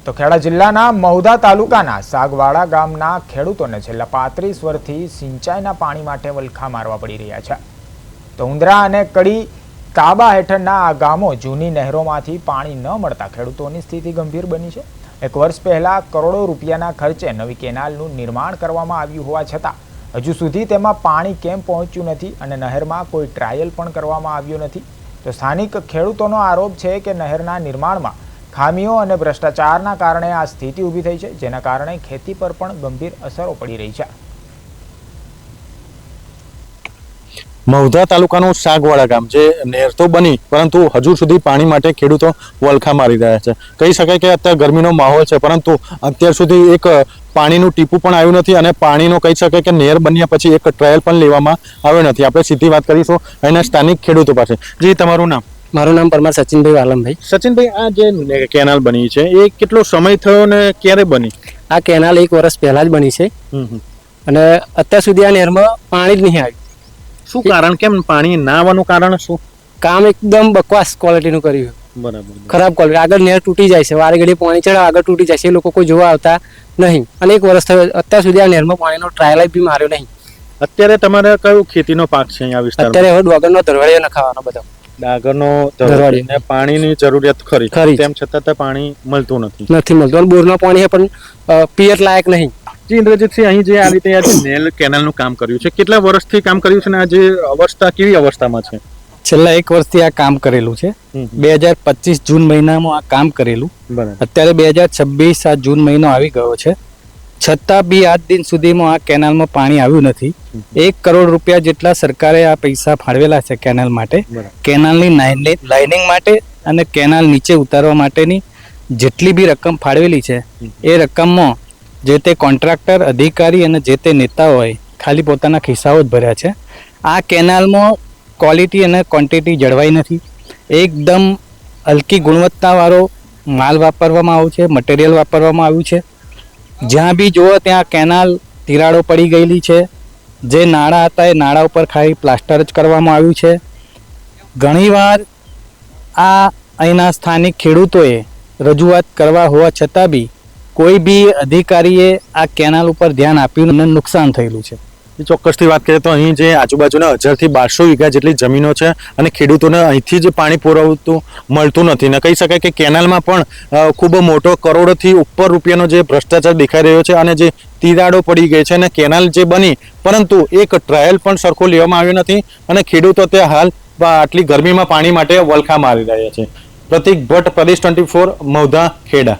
તો ખેડા જિલ્લાના મહુધા તાલુકાના સાગવાડા ગામના ખેડૂતોને છેલ્લા 35 વર્ષથી સિંચાઈના પાણી માટે વલખા મારવા પડી રહ્યા છે। તો ઉંદરા અને કડી કાબા હેઠળના આ ગામો જૂની નહેરોમાંથી પાણી ન મળતા ખેડૂતોની સ્થિતિ ગંભીર બની છે। એક વર્ષ પહેલા કરોડો રૂપિયાના ખર્ચે નવી કેનાલનું નિર્માણ કરવામાં આવ્યું હોવા છતાં હજુ સુધી તેમાં પાણી કેમ પહોંચ્યું નથી અને નહેરમાં કોઈ ટ્રાયલ પણ કરવામાં આવ્યો નથી। તો સ્થાનિક ખેડૂતોનો આરોપ છે કે નહેરના નિર્માણમાં ખામીઓ અને ભ્રષ્ટાચારના કારણે આ સ્થિતિ ઊભી થઈ છે, જેના કારણે ખેતી પર પણ ગંભીર અસરો પડી રહી છે। મહુધા તાલુકાનું સાગવાડા ગામ જે નહેર તો બની પરંતુ હજુ સુધી પાણી માટે ખેડૂતો વલખા મારી રહ્યા છે। કહી શકાય કે અત્યારે ગરમીનો માહોલ છે પરંતુ અત્યાર સુધી એક પાણીનું ટીપું પણ આવ્યું નથી અને પાણીનો કહી શકાય કે નહેર બન્યા પછી એક ટ્રાયલ પણ લેવામાં આવ્યો નથી। આપણે સીધી વાત કરીશું અહીંના સ્થાનિક ખેડૂતો પાસે। જી, તમારું નામ? મારું નામ પરમાર સચિનભાઈ વાલમભાઈ। સચિનભાઈ, આ જે કેનાલ બની છે એ કેટલો સમય થયો ને ક્યારે બની? આ કેનાલ 1 વર્ષ પહેલા જ બની છે અને અત્યાર સુધી આ નહેરમાં પાણી જ નહીં આવ્યું। શું કારણ, કેમ પાણી ના આવવાનું કારણ શું? કામ એકદમ બકવાસ ક્વોલિટીનું કર્યું, બરાબર, ખરાબ ક્વોલિટી। આગળ નહેર તૂટી જાય છે, વારે ઘડી પાણી ચડાવ આગળ તૂટી જાય છે, એ લોકો કોઈ જોવા આવતા નહીં અને 1 વર્ષ થયો અત્યાર સુધી આ નહેરમાં પાણીનો ટ્રાયલ બી માર્યો નહીં। અત્યારે તમારે કયો ખેતીનો પાક છે અહીંયા વિસ્તારમાં? અત્યારે હવે ડોગરનો ધરવાડીઓ નખાવાનો બધો ડાગરનો ધરવાડીને પાણીની જરૂરિયાત ખરી તેમ છતાં તે પાણી મળતું નથી મળતું અને બોરના પાણી પણ પિયત લાયક નહીં। જી ઇન્દ્રજીતસિંહ, અહીં જે આ રીતે નેલ કેનાલનું કામ કર્યું છે, કેટલા વર્ષથી કામ કર્યું છે ને આ જે અવસ્થા કેવી અવસ્થામાં છે? છેલ્લા 1 વર્ષથી આ કામ કરેલું છે। 2025 જૂન મહિનામાં આ કામ કરેલું, અત્યારે 2026 આ જૂન મહિનો આવી ગયો છે, છતાં બી આજ દિન સુધીમાં આ કેનાલમાં પાણી આવ્યું નથી। 1 કરોડ રૂપિયા જેટલા સરકારે આ પૈસા ફાળવેલા છે કેનાલ માટે, કેનાલની લાઇનિંગ માટે અને કેનાલ નીચે ઉતારવા માટેની જેટલી બી રકમ ફાળવેલી છે એ રકમમાં જે તે કોન્ટ્રાક્ટર, અધિકારી અને જે તે નેતાઓએ ખાલી પોતાના ખિસ્સાઓ જ ભર્યા છે। આ કેનાલમાં ક્વોલિટી અને ક્વોન્ટિટી જળવાઈ નથી, એકદમ હલકી ગુણવત્તાવાળો માલ વાપરવામાં આવ્યો છે, મટીરિયલ વાપરવામાં આવ્યું છે। જ્યાં બી જુઓ ત્યાં કેનાલ તિરાડો પડી ગયેલી છે, જે નાળા હતા એ નાળા ઉપર ખાલી પ્લાસ્ટર જ કરવામાં આવ્યું છે। ઘણીવાર આ અહીંના સ્થાનિક ખેડૂતોએ રજૂઆત કરવા હોવા છતાં બી કોઈ બી અધિકારીએ આ કેનાલ ઉપર ધ્યાન આપ્યું અને નુકસાન થયેલું છે। ચોક્કસથી વાત કરીએ તો અહીં જે આજુબાજુના 1000 થી 1200 વીઘા જેટલી જમીનો છે અને ખેડૂતોને અહીંથી જ પાણી પુરવતું મળતું નથી ને કહી શકાય કે કેનાલમાં પણ ખૂબ મોટો કરોડોથી ઉપર રૂપિયાનો જે ભ્રષ્ટાચાર દેખાઈ રહ્યો છે અને જે તિરાડો પડી ગઈ છે અને કેનાલ જે બની પરંતુ એક ટ્રાયલ પણ સરખો લેવામાં આવ્યો નથી અને ખેડૂતો તે હાલ આટલી ગરમીમાં પાણી માટે વલખા મારી રહ્યા છે। પ્રતિક ભટ્ટ, પ્રદેશ 24, મહુધા, ખેડા।